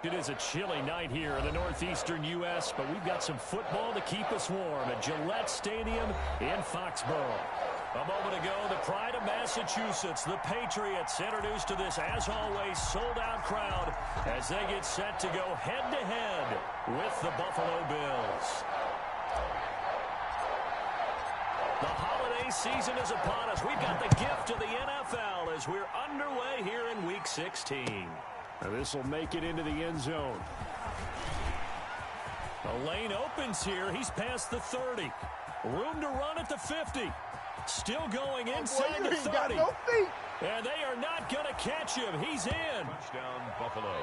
It is a chilly night here in the northeastern U.S., but we've got some football to keep us warm at Gillette Stadium in Foxborough. A moment ago, the pride of Massachusetts, the Patriots, introduced to this, as always, sold-out crowd as they get set to go head-to-head with the Buffalo Bills. The holiday season is upon us. We've got the gift of the NFL as we're underway here in Week 16. Now this will make it into the end zone. The lane opens here. He's past the 30. Room to run at the 50. Still going inside the 30. Got no feet. And they are not going to catch him. He's in. Touchdown, Buffalo.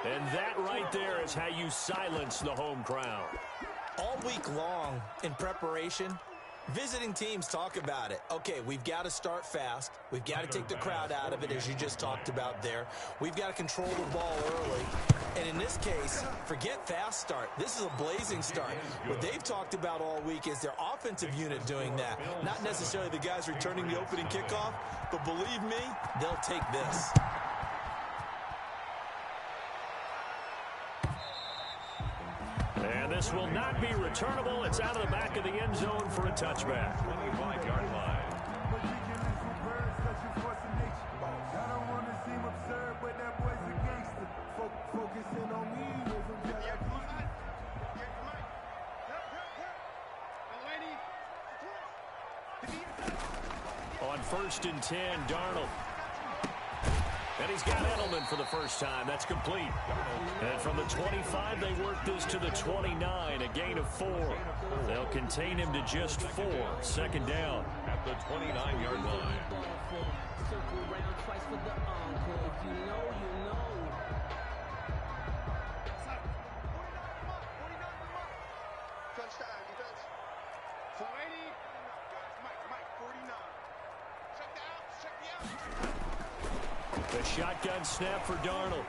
And that right there is how you silence the home crowd. All week long in preparation, visiting teams talk about it. Okay, we've got to start fast. We've got to take the crowd out of it, as you just talked about there. We've got to control the ball early. And in this case, forget fast start. This is a blazing start. What they've talked about all week is their offensive unit doing that. Not necessarily the guys returning the opening kickoff, but believe me, they'll take this. And this will not be returnable. It's out of the back of the end zone for a touchback. 25-yard line. On 1st and 10, Darnold. And he's got Edelman for the first time. That's complete. And from the 25, they work this to the 29, a gain of 4. They'll contain him to just 4. Second down. At the 29-yard line. The shotgun snap for Darnold.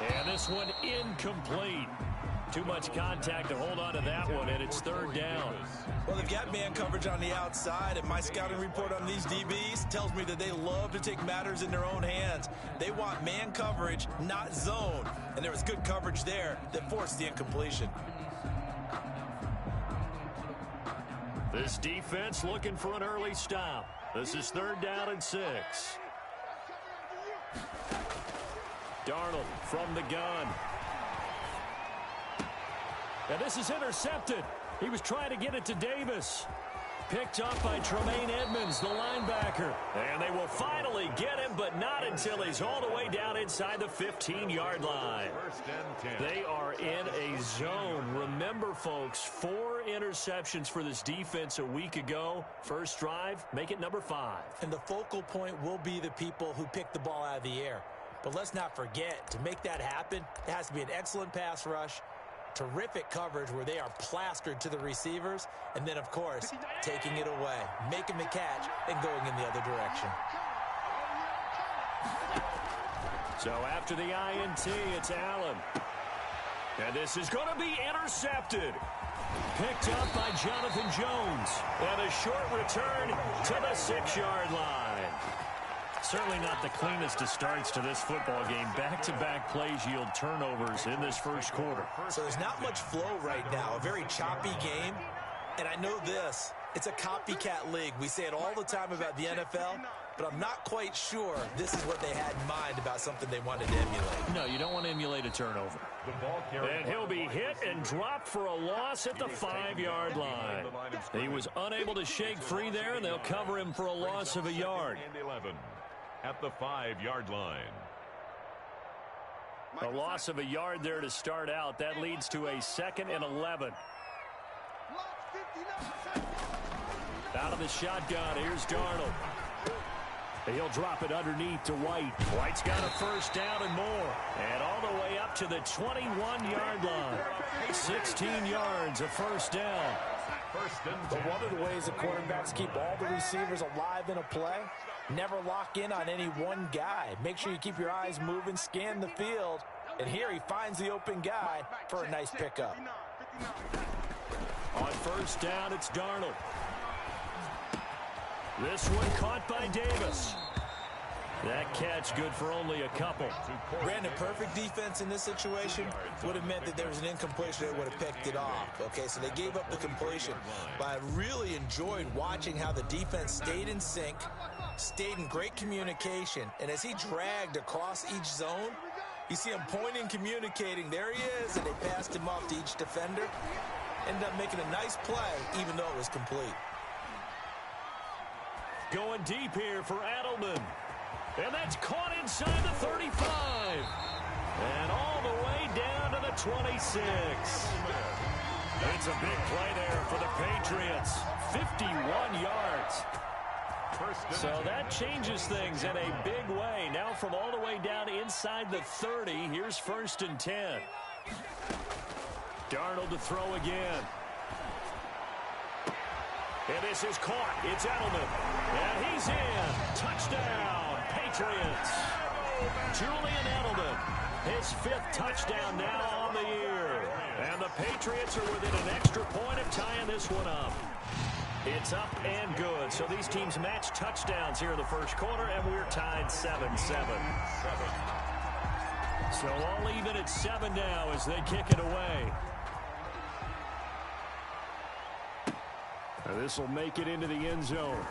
And this one incomplete. Too much contact to hold on to that one, and it's 3rd down. Well, they've got man coverage on the outside, and my scouting report on these DBs tells me that they love to take matters in their own hands. They want man coverage, not zone. And there was good coverage there that forced the incompletion. This defense looking for an early stop. This is 3rd down and 6. Darnold from the gun. And this is intercepted. He was trying to get it to Davis. Picked up by Tremaine Edmonds, the linebacker. And they will finally get him, but not until he's all the way down inside the 15-yard line. 1st and 10. They are in a zone. Remember, folks, 4 interceptions for this defense a week ago. First drive, make it number 5. And the focal point will be the people who pick the ball out of the air. But let's not forget, to make that happen, it has to be an excellent pass rush, terrific coverage where they are plastered to the receivers, and then, of course, taking it away, making the catch, and going in the other direction. So after the INT, it's Allen. And this is going to be intercepted. Picked up by Jonathan Jones. And a short return to the 6-yard line. Certainly not the cleanest of starts to this football game. Back-to-back plays yield turnovers in this first quarter. So there's not much flow right now. A very choppy game. And I know this. It's a copycat league. We say it all the time about the NFL, but I'm not quite sure this is what they had in mind about something they wanted to emulate. No, you don't want to emulate a turnover. And he'll be hit and dropped for a loss at the 5-yard line. He was unable to shake free there, and they'll cover him for a loss of a yard. And 11 at the 5-yard line. A loss of a yard there to start out. That leads to a 2nd and 11. Out of the shotgun, here's Darnold. He'll drop it underneath to White. White's got a first down and more. And all the way up to the 21-yard line. 16 yards, a first down. But one of the ways the quarterbacks keep all the receivers alive in a play, never lock in on any one guy. Make sure you keep your eyes moving, scan the field. And here he finds the open guy for a nice pickup. On first down, it's Darnold. This one caught by Davis. That catch good for only a couple. Brandon, perfect defense in this situation would have meant that there was an incompletion. They would have picked it off. Okay, so they gave up the completion. But I really enjoyed watching how the defense stayed in sync, stayed in great communication. And as he dragged across each zone, you see him pointing, communicating. There he is, and they passed him off to each defender. Ended up making a nice play, even though it was complete. Going deep here for Adelman. And that's caught inside the 35. And all the way down to the 26. It's a big play there for the Patriots. 51 yards. So that changes things in a big way. Now from all the way down inside the 30, here's 1st and 10. Darnold to throw again. And this is caught. It's Edelman. And he's in. Touchdown, Patriots. Julian Edelman, his 5th touchdown now on the year. And the Patriots are within an extra point of tying this one up. It's up and good. So these teams match touchdowns here in the first quarter, and we're tied 7-7. So all even at 7 now as they kick it away. This will make it into the end zone.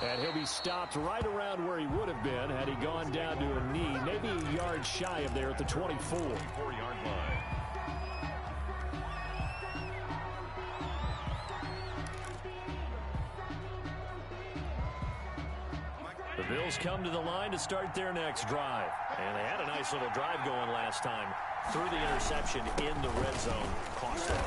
And he'll be stopped right around where he would have been had he gone down to a knee, maybe a yard shy of there at the 24. 4-yard line. The Bills come to the line to start their next drive. And they had a nice little drive going last time. Through the interception in the red zone. Cost them.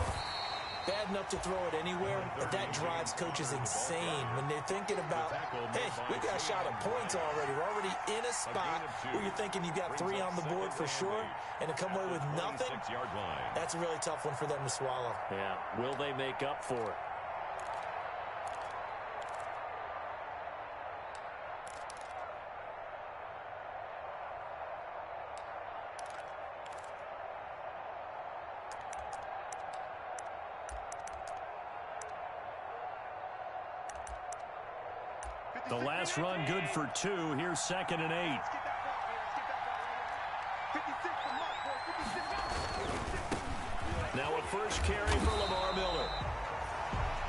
Bad enough to throw it anywhere, but that drives coaches insane when they're thinking about, hey, we got a shot at points already. We're already in a spot where you're thinking you've got 3 on the board for sure, and to come away with nothing, that's a really tough one for them to swallow. Yeah, will they make up for it? The last run good for 2. Here's 2nd and 8. Now a first carry for Lamar Miller.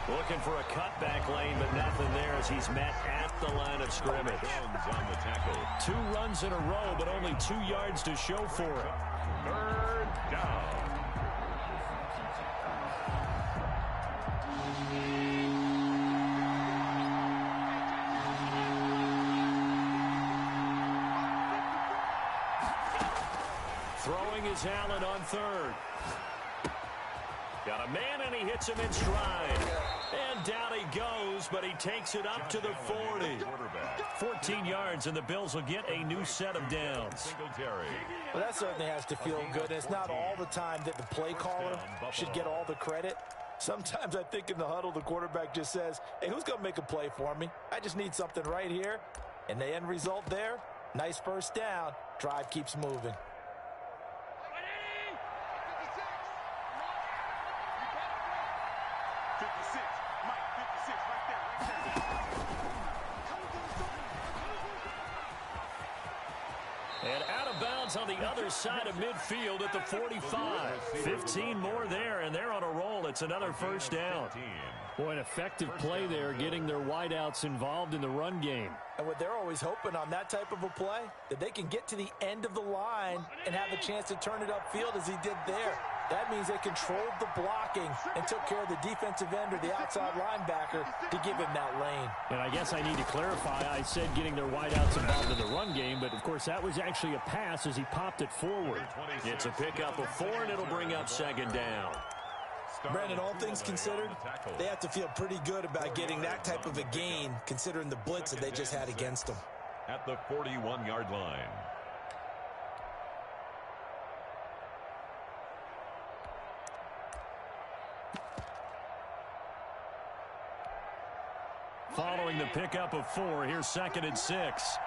Looking for a cutback lane, but nothing there as he's met at the line of scrimmage. On the tackle. 2 runs in a row, but only 2 yards to show for it. 3rd down. Throwing is Allen on 3rd. Got a man, and he hits him in stride. And down he goes, but he takes it up to the 40. 14 yards, and the Bills will get a new set of downs. Well, that certainly has to feel good. And it's not all the time that the play caller should get all the credit. Sometimes I think in the huddle, the quarterback just says, hey, who's going to make a play for me? I just need something right here. And the end result there, nice first down. Drive keeps moving. And out of bounds on the other side of midfield at the 45. 15 more there, and they're on a roll. It's another first down. Boy, an effective play there, getting their wideouts involved in the run game. And what they're always hoping on that type of a play, that they can get to the end of the line and have a chance to turn it upfield as he did there. That means they controlled the blocking and took care of the defensive end or the outside linebacker to give him that lane. And I guess I need to clarify, I said getting their wideouts involved in the run game, but of course that was actually a pass as he popped it forward. It's a pickup of 4, and it'll bring up 2nd down. Brandon, all things considered, they have to feel pretty good about getting that type of a gain considering the blitz that they just had against them. At the 41-yard line. Following the pickup of 4, here's 2nd and 6.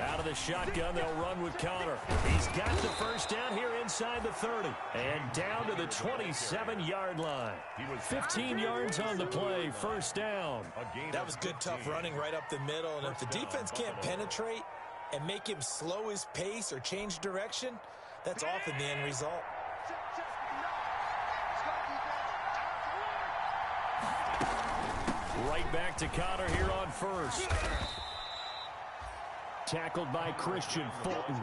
Out of the shotgun, they'll run with Conner. He's got the first down here inside the 30. And down to the 27-yard line. 15 yards on the play, first down. That was good, tough running right up the middle. And if the defense can't penetrate and make him slow his pace or change direction, that's often the end result. Right back to Conner here on first. Tackled by Christian Fulton.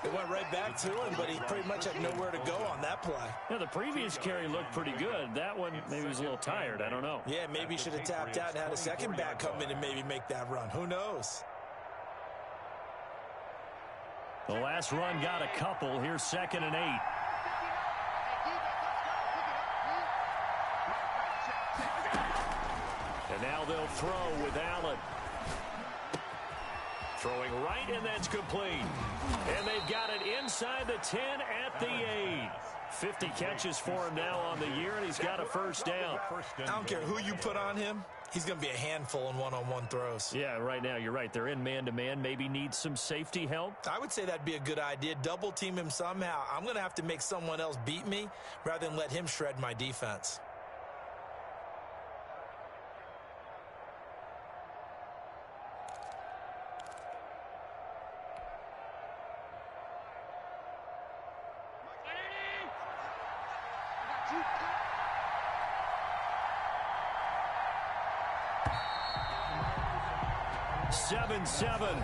It went right back to him, but he pretty much had nowhere to go on that play. Yeah, the previous carry looked pretty good. That one, maybe he was a little tired. I don't know. Yeah, maybe he should have tapped out and had a second back come in and maybe make that run. Who knows? The last run got a couple. Here's 2nd and 8. And now they'll throw with Allen. Throwing right, and that's complete. And they've got it inside the 10 at the 8. 50 catches for him now on the year, and he's got a first down. I don't care who you put on him. He's going to be a handful in one-on-one throws. Yeah, right now, you're right. They're in man-to-man. Maybe need some safety help. I would say that'd be a good idea. Double team him somehow. I'm going to have to make someone else beat me rather than let him shred my defense.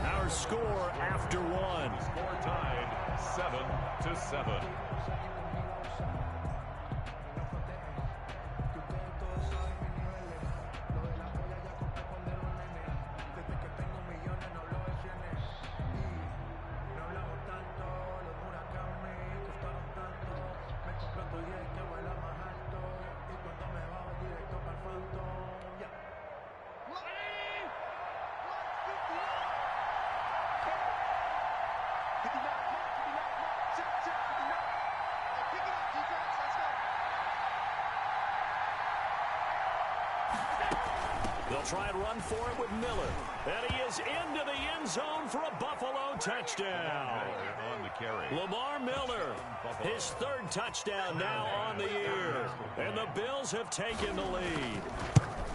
Our score after one. Score tied 7-7. They'll try and run for it with Miller. And he is into the end zone for a Buffalo touchdown. On the carry. Lamar Miller, his 3rd touchdown now on the year. And the Bills have taken the lead.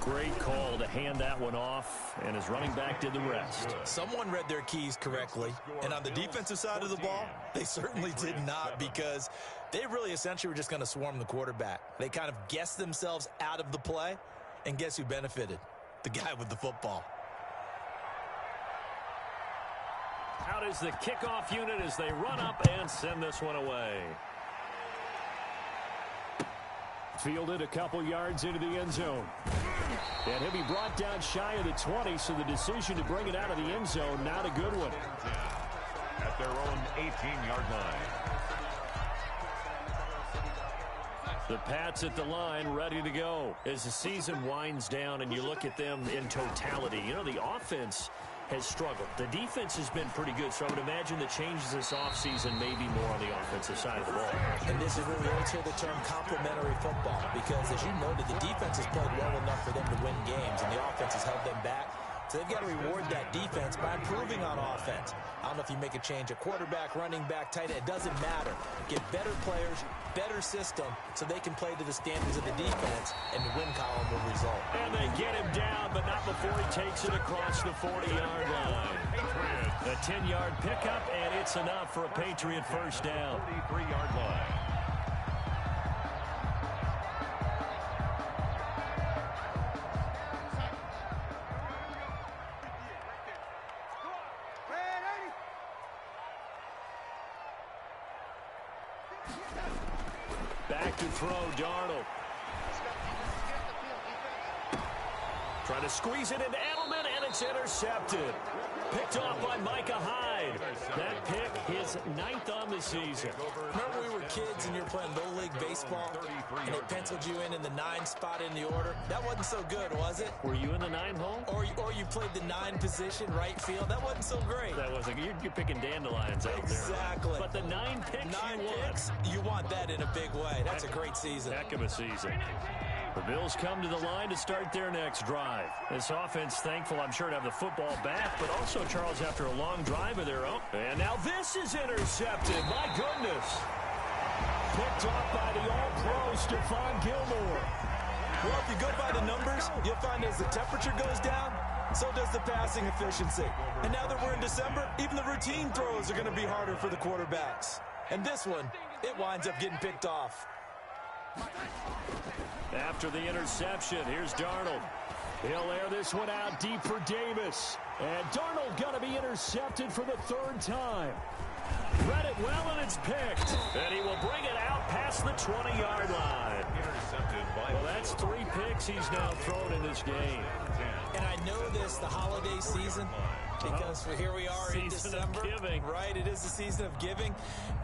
Great call to hand that one off, and his running back did the rest. Someone read their keys correctly, and on the defensive side of the ball, they certainly did not, because they really essentially were just going to swarm the quarterback. They kind of guessed themselves out of the play, and guess who benefited? The guy with the football. Out is the kickoff unit as they run up and send this one away. Fielded a couple yards into the end zone. And he'll be brought down shy of the 20, so the decision to bring it out of the end zone, not a good one. At their own 18-yard line. The Pats at the line, ready to go. As the season winds down and you look at them in totality, you know, the offense has struggled. The defense has been pretty good, so I would imagine the changes this offseason may be more on the offensive side of the ball. And this is where we always hear the term complementary football, because as you noted, the defense has played well enough for them to win games, and the offense has held them back. So they've got to reward that defense by improving on offense. I don't know if you make a change at quarterback, running back, tight end. It doesn't matter. Get better players, better system, so they can play to the standards of the defense, and the win column will result. And they get him down, but not before he takes it across the 40-yard line. A 10-yard pickup, and it's enough for a Patriot first down. 33-yard line. Back to throw, Darnold. Trying to squeeze it into Edelman, and it's intercepted. Picked off by Micah Hyde. That pick, his 9th on the season. Remember we were kids and you were playing Little League Baseball, and they penciled you in the 9 spot in the order? That wasn't so good, was it? Were you in the 9 hole? Or you played the 9 position, right field? That wasn't so great. That wasn't. You're picking dandelions out there. Exactly. But the 9 picks 9 you picks, you want that in a big way. That's a great season. Heck of a season. The Bills come to the line to start their next drive. This offense, thankful, I'm sure, to have the football back, but also So, Charles, after a long drive of their own. And now this is intercepted. My goodness. Picked off by the All-Pro, Stephon Gilmore. Well, if you go by the numbers, you'll find as the temperature goes down, so does the passing efficiency. And now that we're in December, even the routine throws are going to be harder for the quarterbacks. And this one, it winds up getting picked off. After the interception, here's Darnold. He'll air this one out deep for Davis. And Darnold going to be intercepted for the third time. Read it well, and it's picked. And he will bring it out past the 20-yard line. Intercepted by Well, that's 3 picks he's now thrown in this game. And I know this, the holiday season, because here we are in Season of December. giving. Right, it is the season of giving.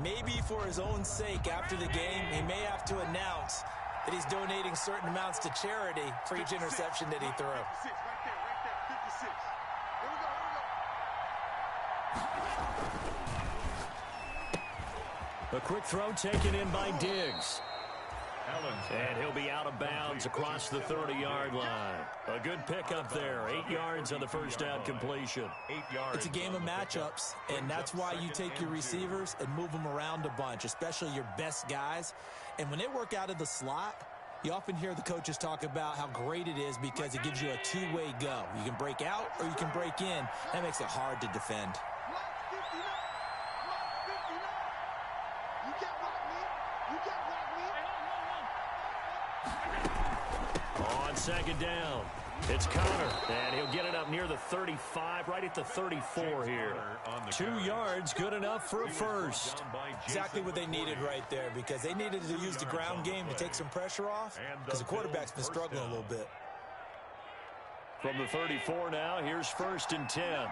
Maybe for his own sake, after the game, he may have to announce that he's donating certain amounts to charity for each interception that he threw. 56, right there, 56. Here we go, A quick throw taken in by Diggs. Allen. And he'll be out of bounds across the 30-yard line. A good pickup there. 8 yards on the first down completion. 8 yards. It's a game of matchups, and that's why you take your receivers and move them around a bunch, especially your best guys. And when they work out of the slot, you often hear the coaches talk about how great it is because it gives you a two-way go. You can break out or you can break in. That makes it hard to defend. You can't block me. You can't block me. On second down, it's Connor, and he'll get it up near the 35, right at the 34 here. 2 yards, good enough for a first. Exactly what they needed right there because they needed to use the ground game to take some pressure off because the quarterback's been struggling a little bit. From the 34 now, here's 1st and 10.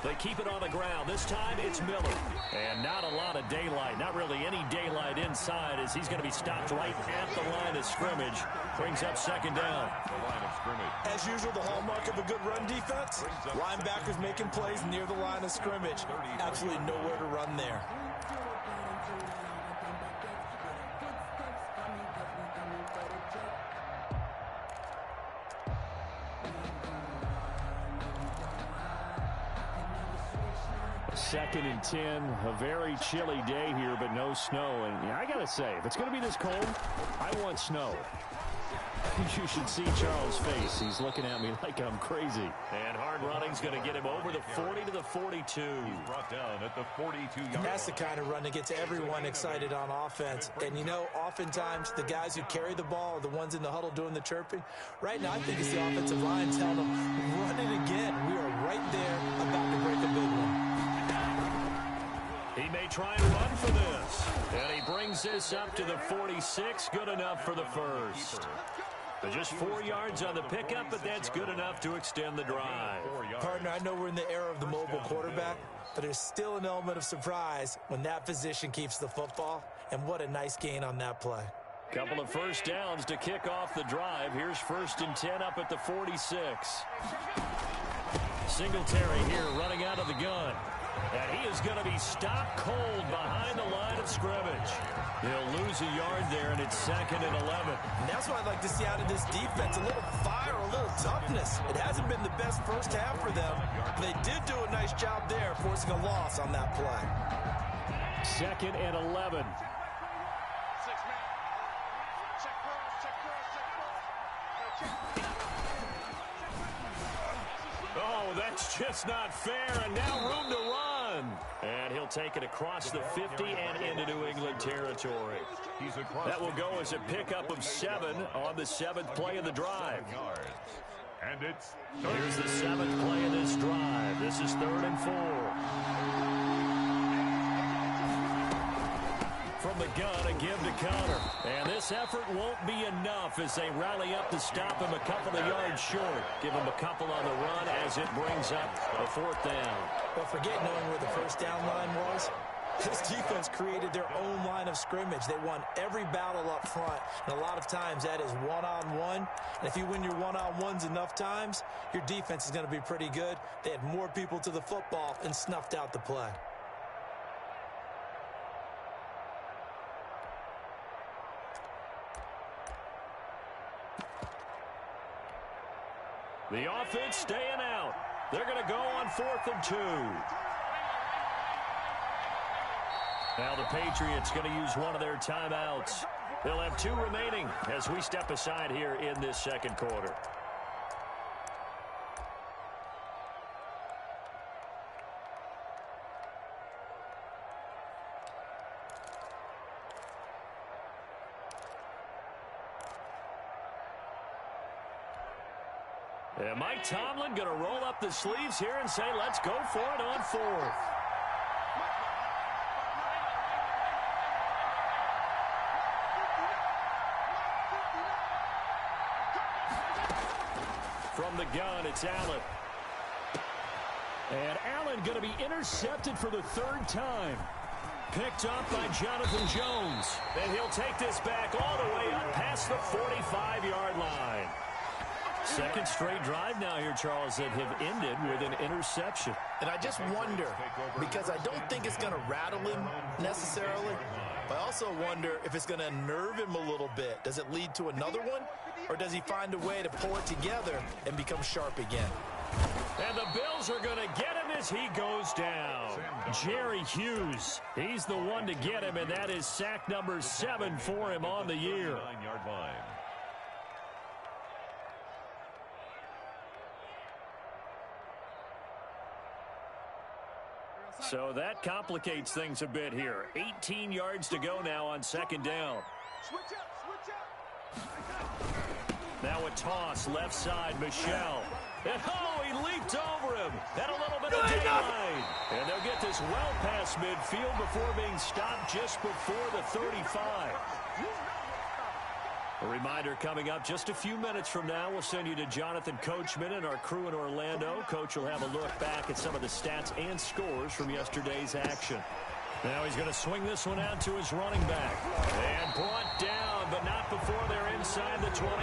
They keep it on the ground. This time it's Miller. And not a lot of daylight. Not really any daylight inside as he's going to be stopped right at the line of scrimmage. Brings up second down. The line of scrimmage. As usual, the hallmark of a good run defense, linebackers making plays near the line of scrimmage. Absolutely nowhere to run there. Second and 10, a very chilly day here, but no snow. And yeah, I got to say, if it's going to be this cold, I want snow. You should see Charles' face. He's looking at me like I'm crazy. And hard running's going to get him over the 40 to the 42. He's brought down at the 42-yard line. That's the kind of run that gets everyone excited on offense. And, you know, oftentimes the guys who carry the ball are the ones in the huddle doing the chirping. Right now, I think it's the offensive line telling them, run it again. We are right there about to break a big one. He may try and run for this. And he brings this up to the 46. Good enough for the first. But just 4 yards on the pickup, but that's good enough to extend the drive. Partner, I know we're in the era of the mobile quarterback, but there's still an element of surprise when that position keeps the football. And what a nice gain on that play. Couple of first downs to kick off the drive. Here's 1st and 10 up at the 46. Singletary here running out of the gun. And he is going to be stopped cold behind the line of scrimmage. He'll lose a yard there, and it's 2nd and 11. And that's what I'd like to see out of this defense, a little fire, a little toughness. It hasn't been the best first half for them. They did do a nice job there, forcing a loss on that play. 2nd and 11. Oh, that's just not fair, and now room to run. And he'll take it across the 50 and into New England territory. He's across. That will go as a pickup of 7 on the 7th play of the drive. And it's Here's the 7th play of this drive. This is 3rd and 4. From the gun, a give to Connor. And this effort won't be enough as they rally up to stop him a couple of yards short. Give him a couple on the run as it brings up a 4th down. Well, forget knowing where the first down line was. This defense created their own line of scrimmage. They won every battle up front, and a lot of times that is one-on-one. And if you win your one-on-ones enough times, your defense is going to be pretty good. They had more people to the football and snuffed out the play. The offense staying out. They're going to go on 4th and 2. Now the Patriots going to use one of their timeouts. They'll have 2 remaining as we step aside here in this second quarter. And Mike Tomlin going to roll up the sleeves here and say, let's go for it on 4th. From the gun, it's Allen. And Allen going to be intercepted for the 3rd time. Picked up by Jonathan Jones. And he'll take this back all the way up past the 45-yard line. Second straight drive now here, Charles, that have ended with an interception. And I just wonder, because I don't think it's going to rattle him necessarily, but I also wonder if it's going to unnerve him a little bit. Does it lead to another one, or does he find a way to pull it together and become sharp again? And the Bills are going to get him as he goes down. Jerry Hughes, he's the one to get him, and that is sack number 7 for him on the year. 9-yard line. So that complicates things a bit here. 18 yards to go now on 2nd down. Now a toss left side, Michel. And oh, he leaped over him. Had a little bit of daylight. And they'll get this well past midfield before being stopped just before the 35. A reminder coming up just a few minutes from now. We'll send you to Jonathan Coachman and our crew in Orlando. Coach will have a look back at some of the stats and scores from yesterday's action. Now he's going to swing this one out to his running back. And brought down, but not before they're inside the 25.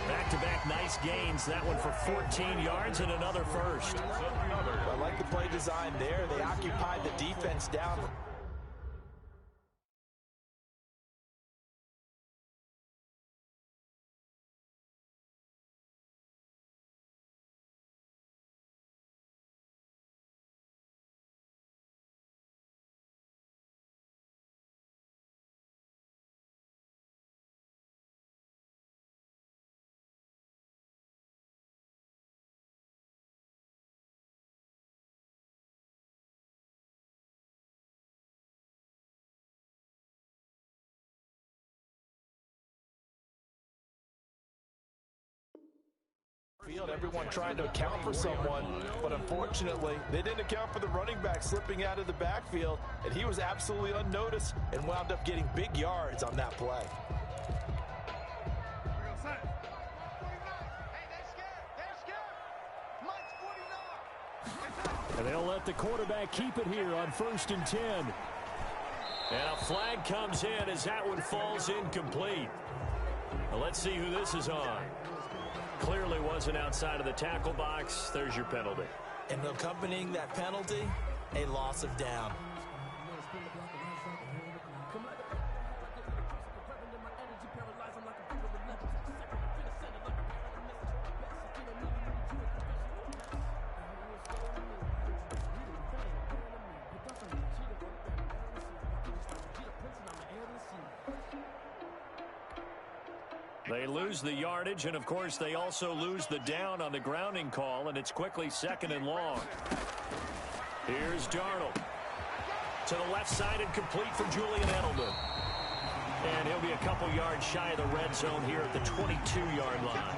Back-to-back nice gains. That one for 14 yards and another first. I like the play design there. They occupied the defense down. Field, everyone trying to account for someone, but unfortunately, they didn't account for the running back slipping out of the backfield, and he was absolutely unnoticed and wound up getting big yards on that play. And they'll let the quarterback keep it here on 1st and 10. And a flag comes in as that one falls incomplete. Well, let's see who this is on. Clearly wasn't outside of the tackle box. There's your penalty. And accompanying that penalty, a loss of down. They lose the yardage, and of course they also lose the down on the grounding call, and it's quickly 2nd and long. Here's Darnold. To the left side and complete for Julian Edelman. And he'll be a couple yards shy of the red zone here at the 22-yard line.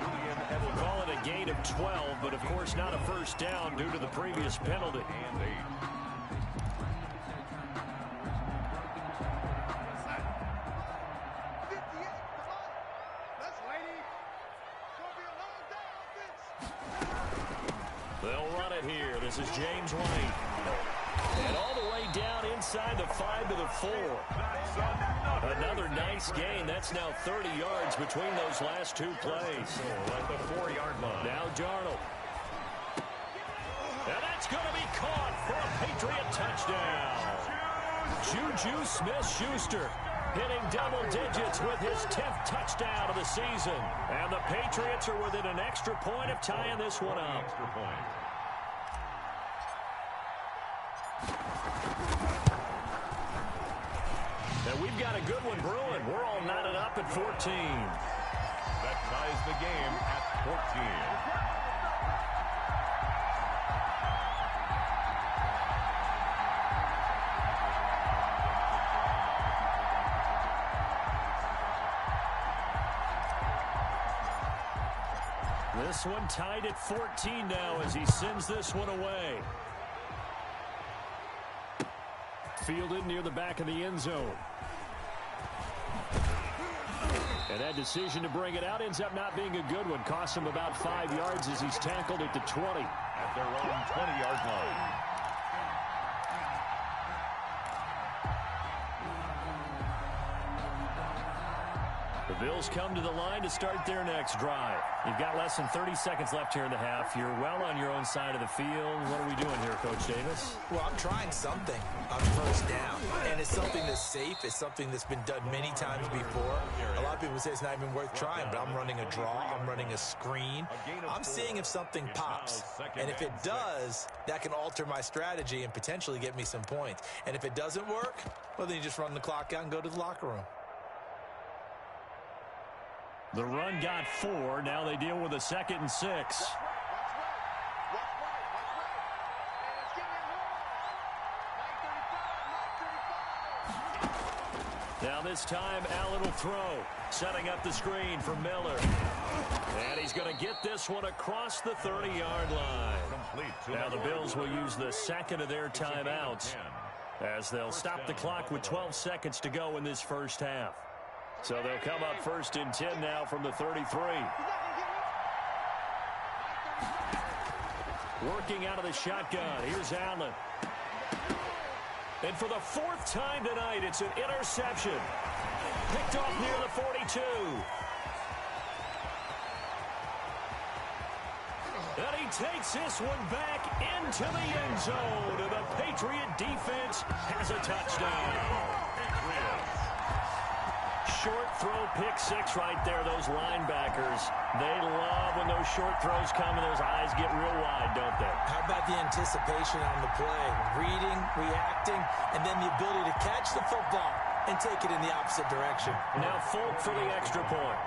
We'll call it a gain of 12, but of course not a first down due to the previous penalty. They'll run it here. This is James White. And all the way down inside the 5 to the 4. Another nice gain. That's now 30 yards between those last 2 plays. At the 4-yard line. Now Darnold. And that's going to be caught for a Patriot touchdown. Juju Smith-Schuster. hitting double digits with his 10th touchdown of the season. And the Patriots are within an extra point of tying this one up. Extra point. And we've got a good one brewing. We're all knotted up at 14. That ties the game at 14. This one tied at 14 now as he sends this one away. Fielded near the back of the end zone. And that decision to bring it out ends up not being a good one. Costs him about 5 yards as he's tackled at the 20. At their own 20-yard line. The Bills come to the line to start their next drive. You've got less than 30 seconds left here in the half. You're well on your own side of the field. What are we doing here, Coach Davis? Well, I'm trying something on first down. And it's something that's safe. It's something that's been done many times before. A lot of people say it's not even worth trying, but I'm running a draw. I'm running a screen. I'm seeing if something pops. And if it does, that can alter my strategy and potentially get me some points. And if it doesn't work, well, then you just run the clock out and go to the locker room. The run got 4. Now they deal with a 2nd and 6. Now this time, Allen will throw. Setting up the screen for Miller. And he's going to get this one across the 30-yard line. Now the Bills will use the second of their timeouts as they'll stop the clock with 12 seconds to go in this first half. So they'll come up 1st and 10 now from the 33. Working out of the shotgun. Here's Allen. And for the 4th time tonight, it's an interception. Picked off near the 42. And he takes this one back into the end zone. And the Patriot defense has a touchdown. Short throw, pick 6 right there. Those linebackers, they love when those short throws come and those eyes get real wide, don't they? How about the anticipation on the play? Reading, reacting, and then the ability to catch the football and take it in the opposite direction. Now Folk for the extra point.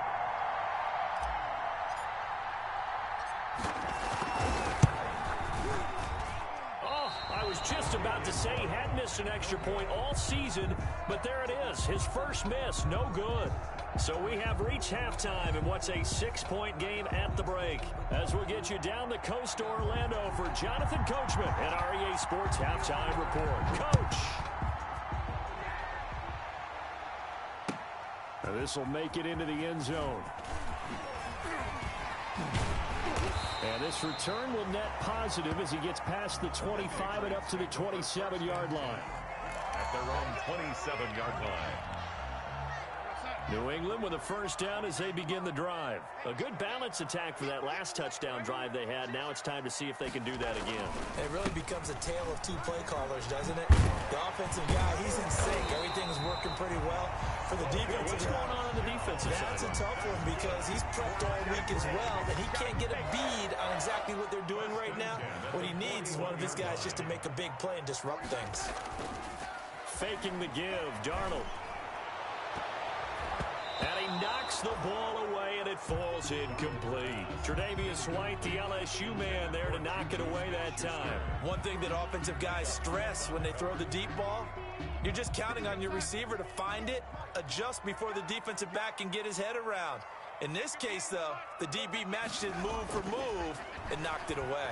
I was just about to say he had missed an extra point all season, but there it is. His first miss, no good. So we have reached halftime in what's a 6-point game at the break. As we'll get you down the coast to Orlando for Jonathan Coachman and our EA Sports Halftime Report. Coach! Now this will make it into the end zone. And this return will net positive as he gets past the 25 and up to the 27-yard line. At their own 27-yard line. New England with a first down as they begin the drive. A good balance attack for that last touchdown drive they had. Now it's time to see if they can do that again. It really becomes a tale of 2 play callers, doesn't it? The offensive guy, he's in sync. Everything's working pretty well. For the defensive What's going on the defensive side? That's a tough one because he's prepped all week as well, and he can't get a bead on exactly what they're doing right now. What he needs is one of his guys just to make a big play and disrupt things. Faking the give, Darnold. And he knocks the ball away, and it falls incomplete. Tre'Davious White, the LSU man, there to knock it away that time. One thing that offensive guys stress when they throw the deep ball, you're just counting on your receiver to find it, adjust before the defensive back can get his head around. In this case, though, the DB matched it move for move and knocked it away.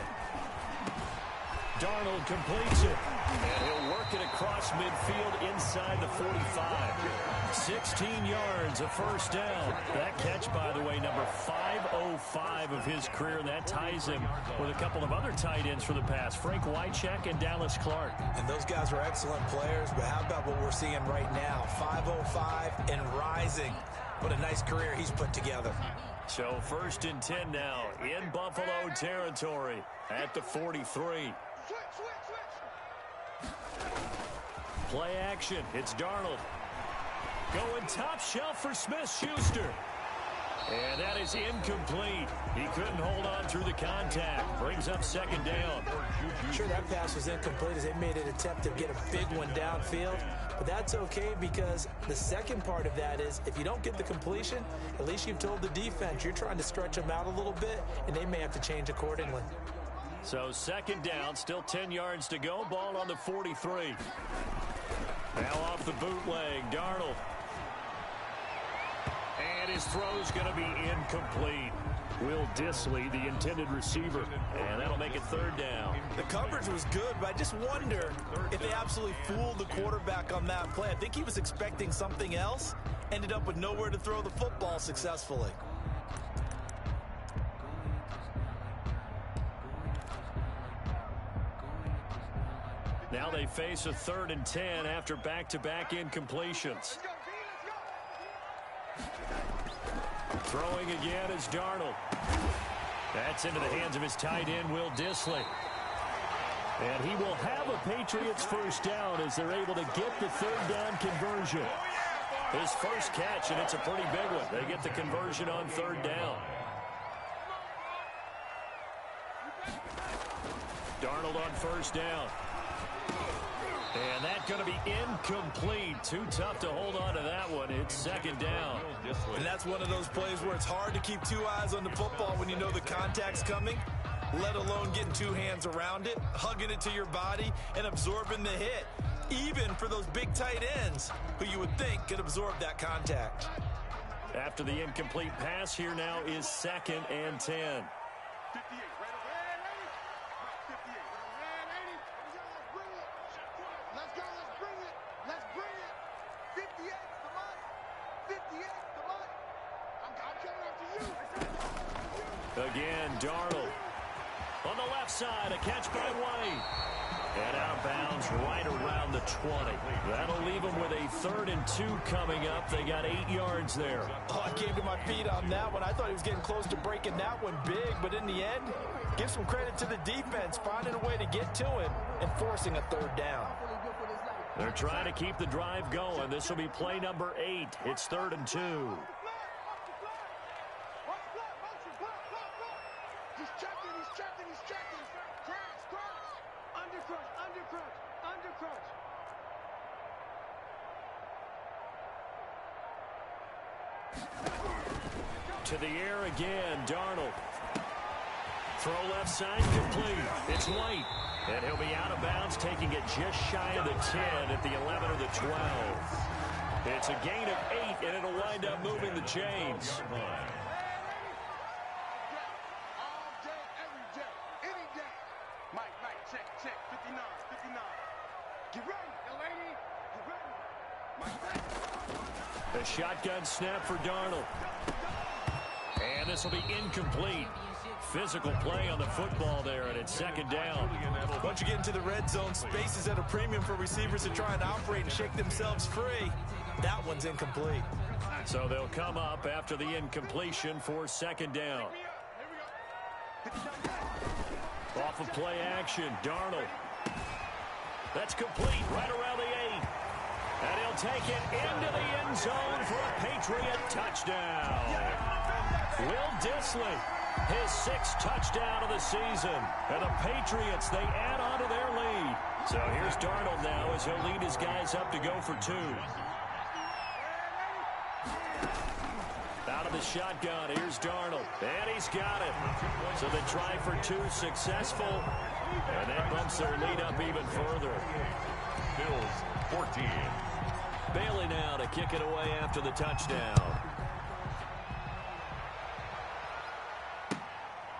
Darnold completes it, and he'll work it across midfield inside the 45. 16 yards, a first down. That catch, by the way, number 505 of his career, and that ties him with a couple of other tight ends for the past, Frank Wycheck and Dallas Clark. And those guys are excellent players, but how about what we're seeing right now? 505 and rising. What a nice career he's put together. So 1st and 10 now in Buffalo territory at the 43. Play action. It's Darnold. Going top shelf for Smith-Schuster. And that is incomplete. He couldn't hold on through the contact. Brings up second down. Sure, that pass was incomplete as they made an attempt to get a big one downfield. But that's okay because the second part of that is if you don't get the completion, at least you've told the defense you're trying to stretch them out a little bit, and they may have to change accordingly. So second down, still 10 yards to go. Ball on the 43. Now off the bootleg, Darnold. And his throw's going to be incomplete. Will Dissly, the intended receiver. And that'll make it third down. The coverage was good, but I just wonder if they absolutely fooled the quarterback on that play. I think he was expecting something else, ended up with nowhere to throw the football successfully. Now they face a 3rd and 10 after back-to-back incompletions. Throwing again is Darnold. That's into the hands of his tight end, Will Dissly. And he will have a Patriots first down as they're able to get the third down conversion. His first catch, and it's a pretty big one. They get the conversion on third down. Darnold on first down. And that's going to be incomplete. Too tough to hold on to that one. It's second down. And that's one of those plays where it's hard to keep two eyes on the football when you know the contact's coming, let alone getting two hands around it, hugging it to your body, and absorbing the hit, even for those big tight ends who you would think could absorb that contact. After the incomplete pass, here now is 2nd and 10. Again, Darnold. On the left side, a catch by White. And out of bounds right around the 20. That'll leave them with a 3rd and 2 coming up. They got 8 yards there. Oh, I came to my feet on that one. I thought he was getting close to breaking that one big, but in the end, give some credit to the defense, finding a way to get to him and forcing a 3rd down. They're trying to keep the drive going. This will be play number 8. It's 3rd and 2. To the air again, Darnold. Throw left side, complete. It's White. And he'll be out of bounds, taking it just shy of the 10 at the 11 or the 12. It's a gain of 8, and it'll wind up moving the chains. The shotgun snap for Darnold. And this will be incomplete. Physical play on the football there, and it's second down. Once you get into the red zone, space is at a premium for receivers to try and operate and shake themselves free. That one's incomplete. So they'll come up after the incompletion for second down. Off of play action, Darnold. That's complete right around the 8. And he'll take it into the end zone for a Patriot touchdown. Will Dissly, his 6th touchdown of the season. And the Patriots, they add on to their lead. So here's Darnold now as he'll lead his guys up to go for 2. Out of the shotgun, here's Darnold. And he's got it. So they try for 2, successful. And that bumps their lead up even further. Bills 14. Bailey now to kick it away after the touchdown.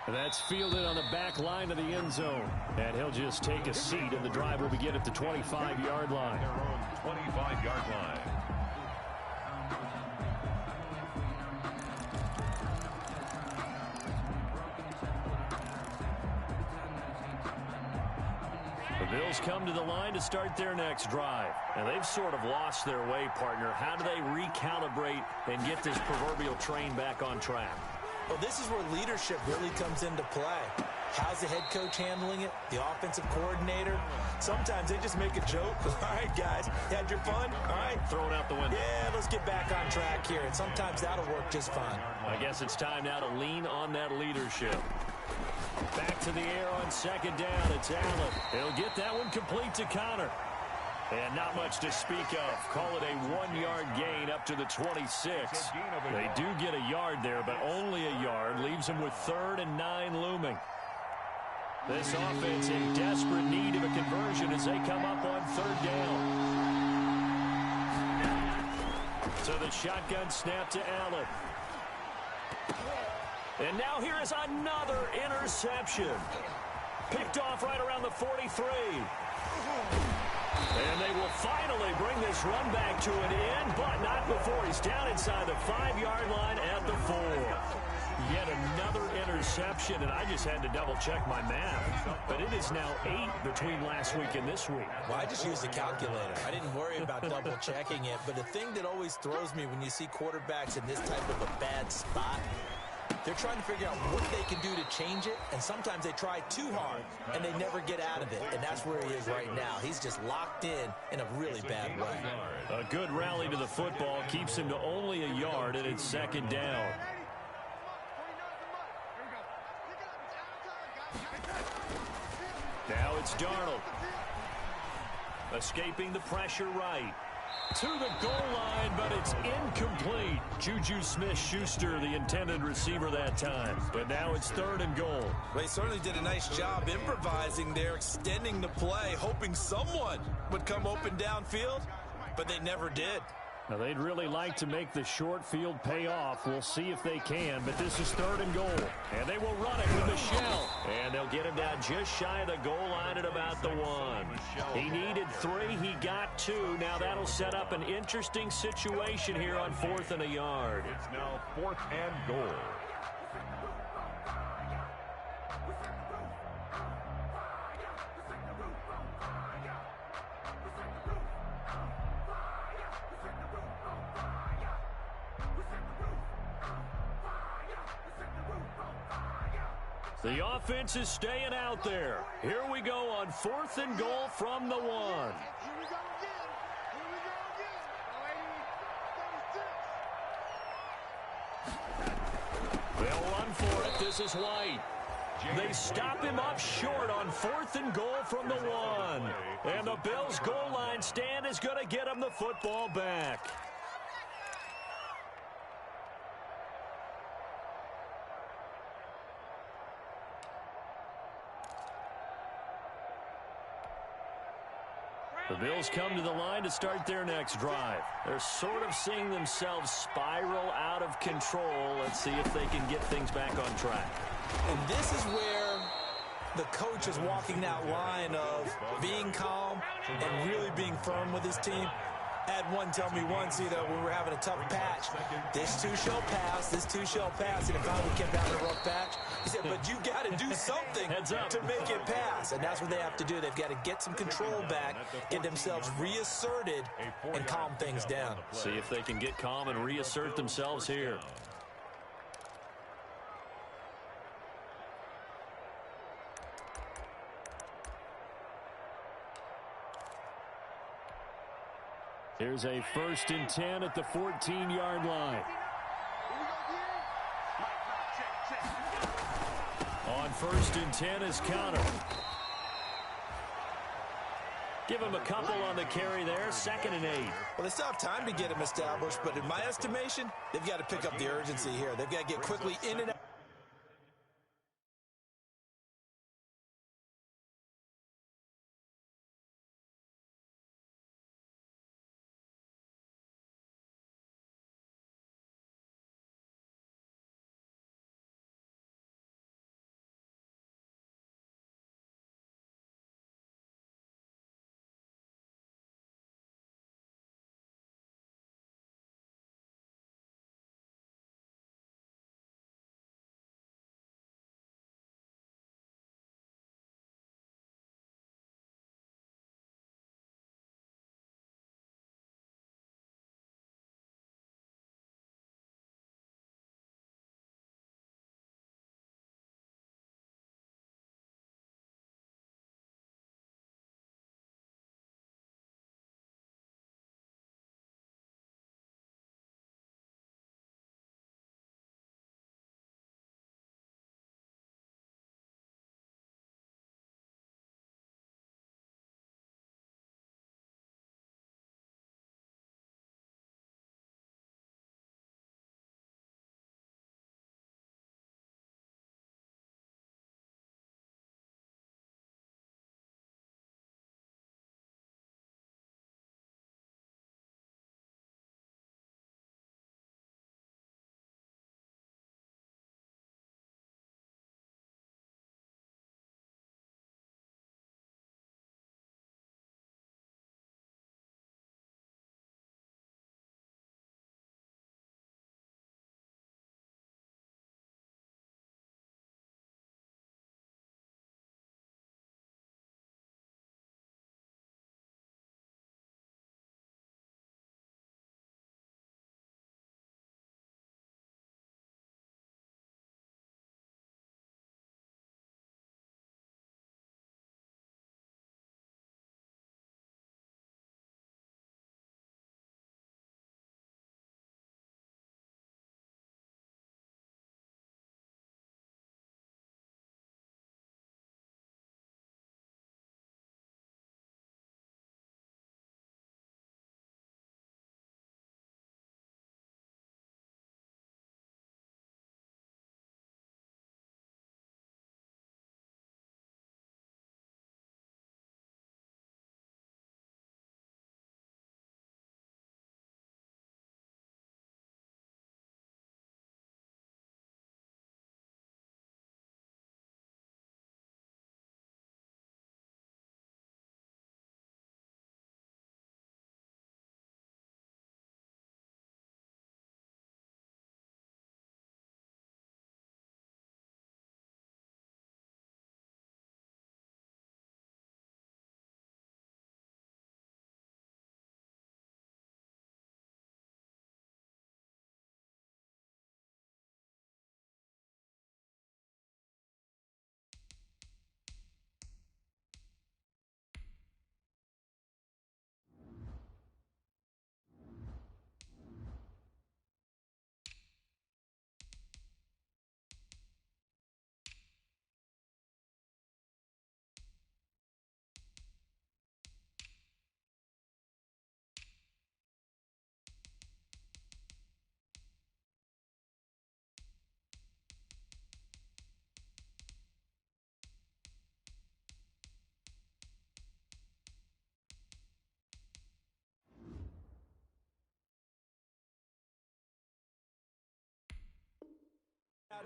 That's fielded on the back line of the end zone. And he'll just take a seat, and the drive will begin at the 25-yard line. Their own 25-yard line. The Bills come to the line to start their next drive. And they've sort of lost their way, partner. How do they recalibrate and get this proverbial train back on track? Well, this is where leadership really comes into play. How's the head coach handling it? The offensive coordinator? Sometimes they just make a joke. All right, guys, had your fun? All right. Throw it out the window. Yeah, let's get back on track here. And sometimes that'll work just fine. I guess it's time now to lean on that leadership. Back to the air on second down. It's Allen. He'll get that one complete to Connor. And not much to speak of. Call it a 1-yard gain up to the 26. They do get a yard there, but only a yard. Leaves them with 3rd and 9 looming. This offense in desperate need of a conversion as they come up on 3rd down. So the shotgun snap to Allen. And now here is another interception. Picked off right around the 43. And they will finally bring this run back to an end, but not before he's down inside the 5-yard line at the 4. Yet another interception, and I just had to double-check my math. But it is now 8 between last week and this week. Well, I just used the calculator. I didn't worry about double-checking it. But the thing that always throws me when you see quarterbacks in this type of a bad spot, they're trying to figure out what they can do to change it, and sometimes they try too hard, and they never get out of it, and that's where he is right now. He's just locked in a really bad way. A good rally to the football keeps him to only a yard, and it's 2nd down. Now it's Darnold. Escaping the pressure right. To the goal line, but it's incomplete. Juju Smith-Schuster, the intended receiver that time. But now it's 3rd and goal. Well, he certainly did a nice job improvising there, extending the play, hoping someone would come open downfield, but they never did. Now, they'd really like to make the short field pay off. We'll see if they can, but this is 3rd and goal. And they will run it with Michel. And they'll get him down just shy of the goal line at about the 1. He needed 3. He got 2. Now that'll set up an interesting situation here on 4th and a yard. It's now 4th and goal. The offense is staying out there. Here we go on 4th and goal from the 1. Here we go again. Here we go again. 36. They'll run for it. This is White. They stop him up short on 4th and goal from the 1. And the Bills' goal line stand is going to get him the football back. The Bills come to the line to start their next drive. They're sort of seeing themselves spiral out of control. Let's see if they can get things back on track. And this is where the coach is walking that line of being calm and really being firm with his team. Had one tell me once, when we were having a tough patch, this too shall pass, this too shall pass. And if I kept having a rough patch, he said, but you got to do something to make it pass. And that's what they have to do. They've got to get some control back, get themselves reasserted, and calm things down. See if they can get calm and reassert themselves here. Here's a 1st and 10 at the 14-yard line. On 1st and 10 is Connor. Give him a couple on the carry there. 2nd and 8. Well, they still have time to get him established, but in my estimation, they've got to pick up the urgency here. They've got to get quickly in and out.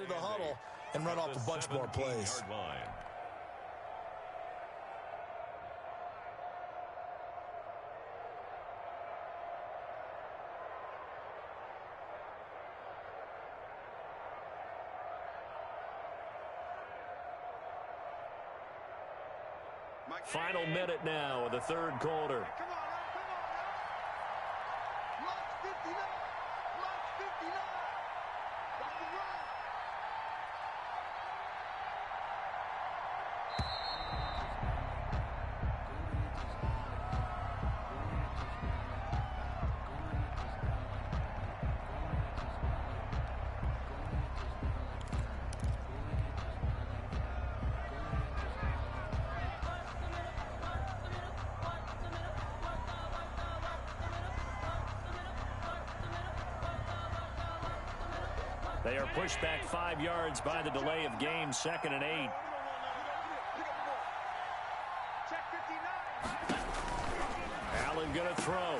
of the huddle and run off a bunch more plays. Final minute now of the third quarter. Come on, Lost 59. Lost 59. Got the run. They are pushed back 5 yards by the delay of game, 2nd and 8. Allen going to throw.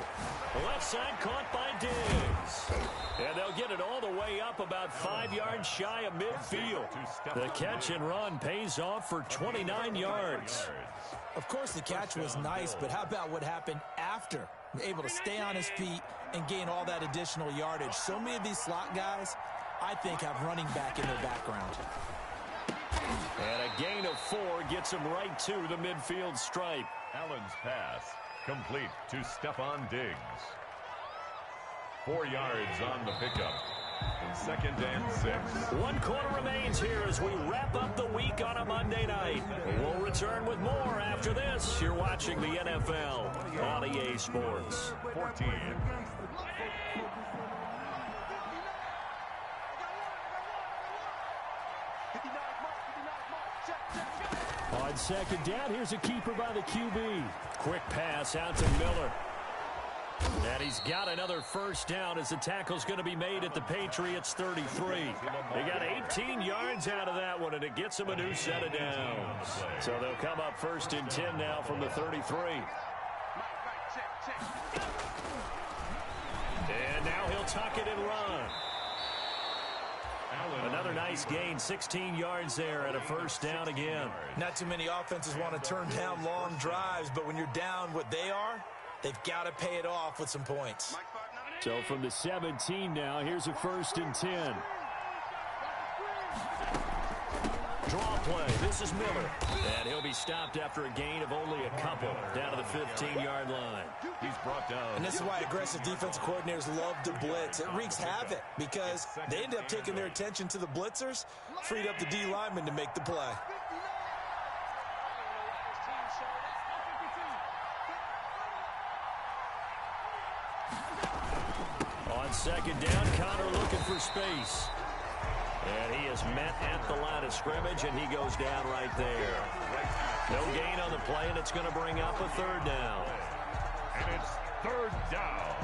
Left side caught by Diggs. And they'll get it all the way up about 5 yards shy of midfield. The catch and run pays off for 29 yards. Of course, the catch was nice, but how about what happened after? Able to stay on his feet and gain all that additional yardage. So many of these slot guys, I think, have running back in their background. And a gain of 4 gets him right to the midfield stripe. Allen's pass complete to Stephon Diggs. 4 yards on the pickup. 2nd and 6. 1 quarter remains here as we wrap up the week on a Monday night. We'll return with more after this. You're watching the NFL on EA Sports. 14. On 2nd down, here's a keeper by the QB. Quick pass out to Miller. And he's got another 1st down as the tackle's going to be made at the Patriots 33. They got 18 yards out of that one, and it gets them a new set of downs. So they'll come up 1st and 10 now from the 33. And now he'll tuck it and run. Another nice gain, 16 yards there and a 1st down again. Not too many offenses want to turn down long drives, but when you're down what they are, they've got to pay it off with some points. So from the 17 now, here's a 1st and 10. Draw play. This is Miller. And he'll be stopped after a gain of only a couple down to the 15-yard line. He's brought down. And this is why aggressive defensive coordinators love to blitz. It wreaks havoc because they end up taking their attention to the blitzers, freed up the D lineman to make the play. On 2nd down, Connor looking for space. And he is met at the line of scrimmage, and he goes down right there. No gain on the play, and it's going to bring up a 3rd down. And it's 3rd down.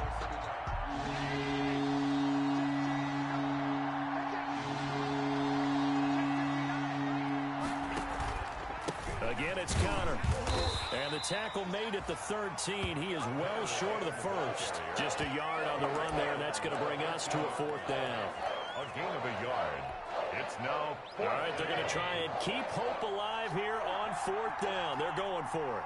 Again, it's Connor. And the tackle made at the 13. He is well short of the 1st. Just a yard on the run there, and that's going to bring us to a 4th down. A gain of a yard. It's now 4th. All right, they're going to try and keep hope alive here on 4th down. They're going for it.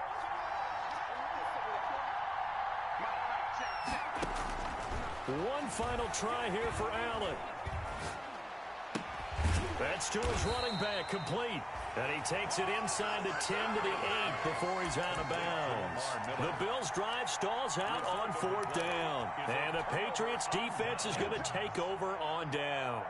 One final try here for Allen. That's to his running back, complete. And he takes it inside the 10 to the 8 before he's out of bounds. The Bills' drive stalls out on 4th down. And the Patriots' defense is going to take over on downs.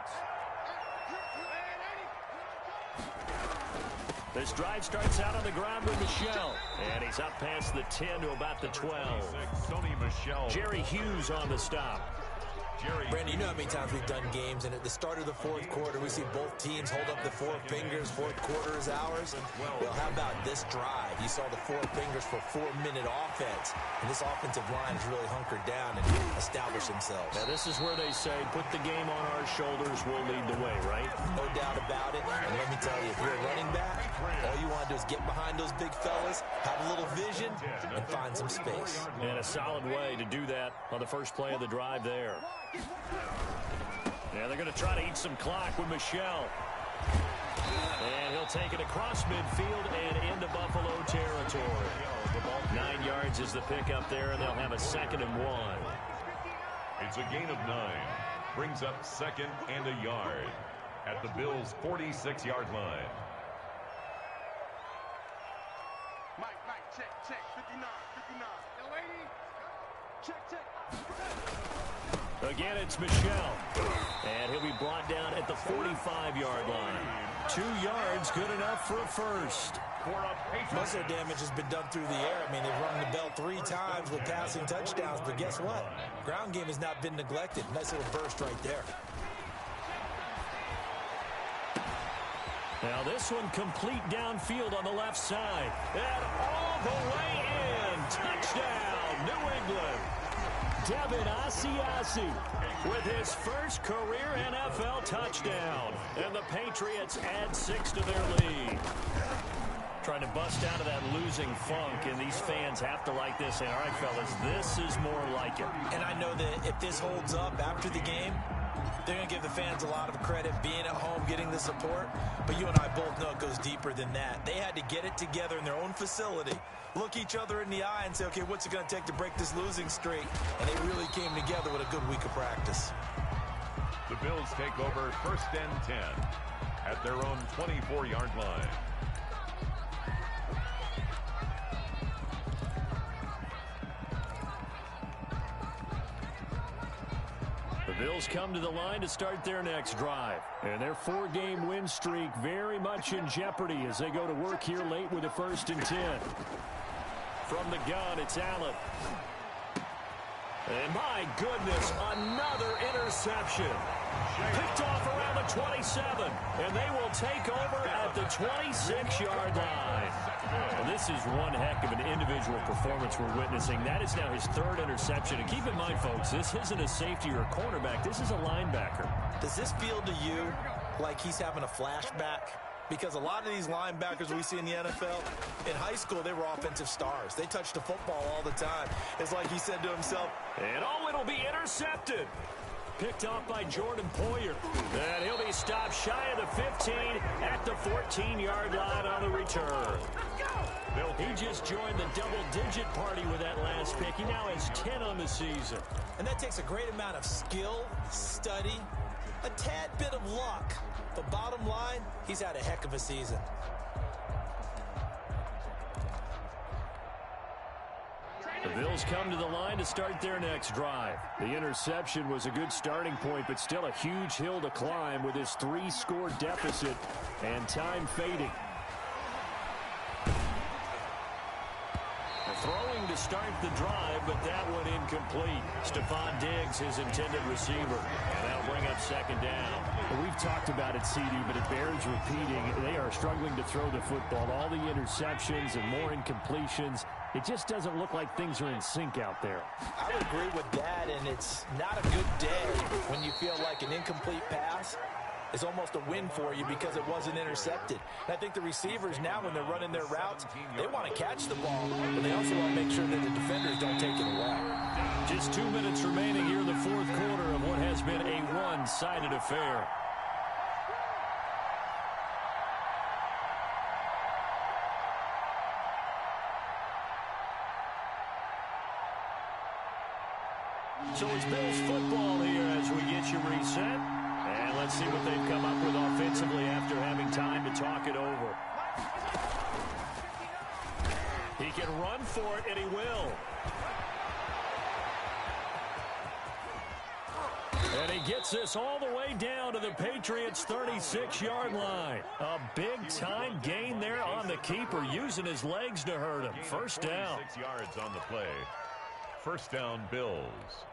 This drive starts out on the ground with Michel. And he's up past the 10 to about the 12. Sony Michel. Jerry Hughes on the stop. Brandon, you know how many times we've done games, and at the start of the 4th quarter, we see both teams hold up the 4 fingers. 4th quarter is ours. Well, how about this drive? You saw the 4 fingers for 4-minute offense, and this offensive line has really hunkered down and established themselves. Now, this is where they say, put the game on our shoulders, we'll lead the way, right? No doubt about it. And let me tell you, if you're a running back, all you want to do is get behind those big fellas, have a little vision, and find some space. And a solid way to do that on the first play of the drive there. Yeah, they're going to try to eat some clock with Michel. And he'll take it across midfield and into Buffalo territory. 9 yards is the pickup there, and they'll have a 2nd and 1. It's a gain of 9. Brings up 2nd and a yard at the Bills' 46-yard line. Mike, check, 59. Check. Again, it's Michel. And he'll be brought down at the 45-yard line. 2 yards, good enough for a first. Most of the damage has been done through the air. I mean, they've rung the bell 3 times with passing touchdowns, but guess what? Ground game has not been neglected. Nice little burst right there. Now this one complete downfield on the left side. And all the way in. Touchdown, New England. Devin Asiasi with his first career NFL touchdown. And the Patriots add 6 to their lead. Trying to bust out of that losing funk, and these fans have to like this. And all right, fellas, this is more like it. And I know that if this holds up after the game, they're going to give the fans a lot of credit, being at home, getting the support. But you and I both know it goes deeper than that. They had to get it together in their own facility, look each other in the eye and say, okay, what's it going to take to break this losing streak? And they really came together with a good week of practice. The Bills take over 1st and 10 at their own 24-yard line. The Bills come to the line to start their next drive. And their 4-game win streak very much in jeopardy as they go to work here late with a 1st and 10. From the gun, it's Allen. And my goodness, another interception. Picked off around the 27. And they will take over at the 26-yard line. Well, this is one heck of an individual performance we're witnessing. That is now his 3rd interception. And keep in mind, folks, this isn't a safety or a cornerback. This is a linebacker. Does this feel to you like he's having a flashback? Because a lot of these linebackers we see in the NFL, in high school, they were offensive stars. They touched the football all the time. It's like he said to himself, and it'll be intercepted. Picked off by Jordan Poyer. And he'll be stopped shy of the 15 at the 14-yard line on the return. He just joined the double-digit party with that last pick. He now has 10 on the season. And that takes a great amount of skill, study, a tad bit of luck. But bottom line, he's had a heck of a season. The Bills come to the line to start their next drive. The interception was a good starting point, but still a huge hill to climb with his 3-score deficit and time fading. Throwing to start the drive, but that one incomplete. Stephon Diggs, his intended receiver. And that'll bring up 2nd down. Well, we've talked about it, CD, but it bears repeating. They are struggling to throw the football. All the interceptions and more incompletions. It just doesn't look like things are in sync out there. I would agree with that, and it's not a good day when you feel like an incomplete pass is almost a win for you because it wasn't intercepted. And I think the receivers now, when they're running their routes, they want to catch the ball, but they also want to make sure that the defenders don't take it away. Just 2 minutes remaining here in the 4th quarter of what has been a one-sided affair. So it's Bills football here as we get you reset. And let's see what they've come up with offensively after having time to talk it over. He can run for it, and he will. And he gets this all the way down to the Patriots' 36-yard line. A big-time gain there on the keeper, using his legs to hurt him. 1st down. 6 yards on the play. 1st down, Bills.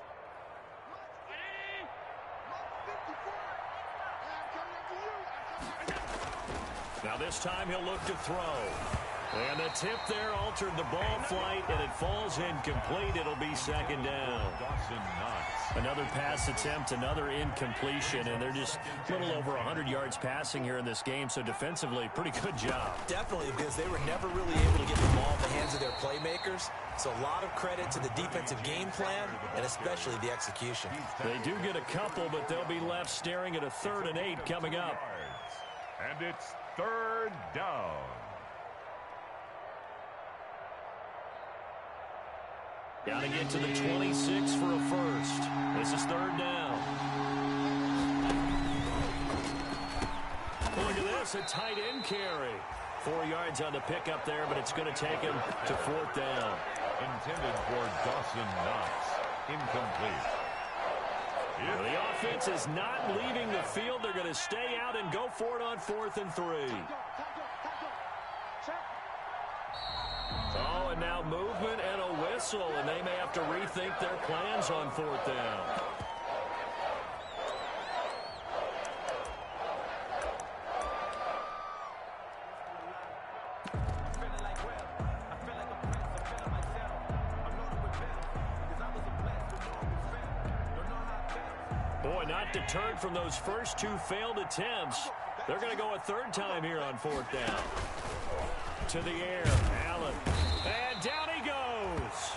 Now this time he'll look to throw. And the tip there altered the ball flight, and it falls incomplete. It'll be 2nd down. Dawson Knox. Another pass attempt, another incompletion, and they're just a little over 100 yards passing here in this game, so defensively, pretty good job. Definitely, because they were never really able to get the ball in the hands of their playmakers, so a lot of credit to the defensive game plan and especially the execution. They do get a couple, but they'll be left staring at a 3rd and 8 coming up. And it's 3rd down. Got to get to the 26 for a first. This is 3rd down. Look at this, a tight end carry. 4 yards on the pickup there, but it's going to take him to 4th down. Intended for Dawson Knox. Incomplete. Well, the offense is not leaving the field. They're going to stay out and go for it on 4th and 3. Oh, and now movement and a whistle, and they may have to rethink their plans on 4th down. Boy, not deterred from those first 2 failed attempts. They're going to go a 3rd time here on 4th down. To the air, Allen. And down he goes.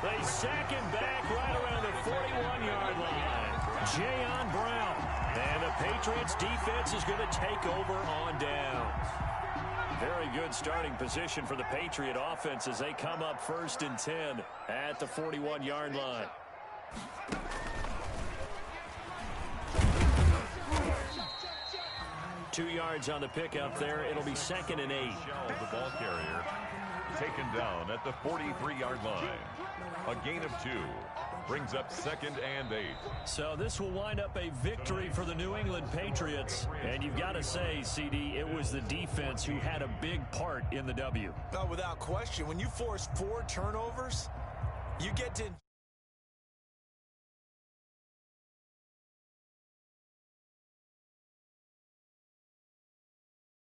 They sack him back right around the 41-yard line. Jayon Brown. And the Patriots defense is going to take over on downs. Very good starting position for the Patriot offense as they come up 1st and 10 at the 41-yard line. Two yards on the pickup there. It'll be 2nd and 8. The ball carrier taken down at the 43-yard line. A gain of 2 brings up 2nd and 8. So this will wind up a victory for the New England Patriots. And you've got to say, CD, it was the defense who had a big part in the W. No, without question. When you force 4 turnovers, you get to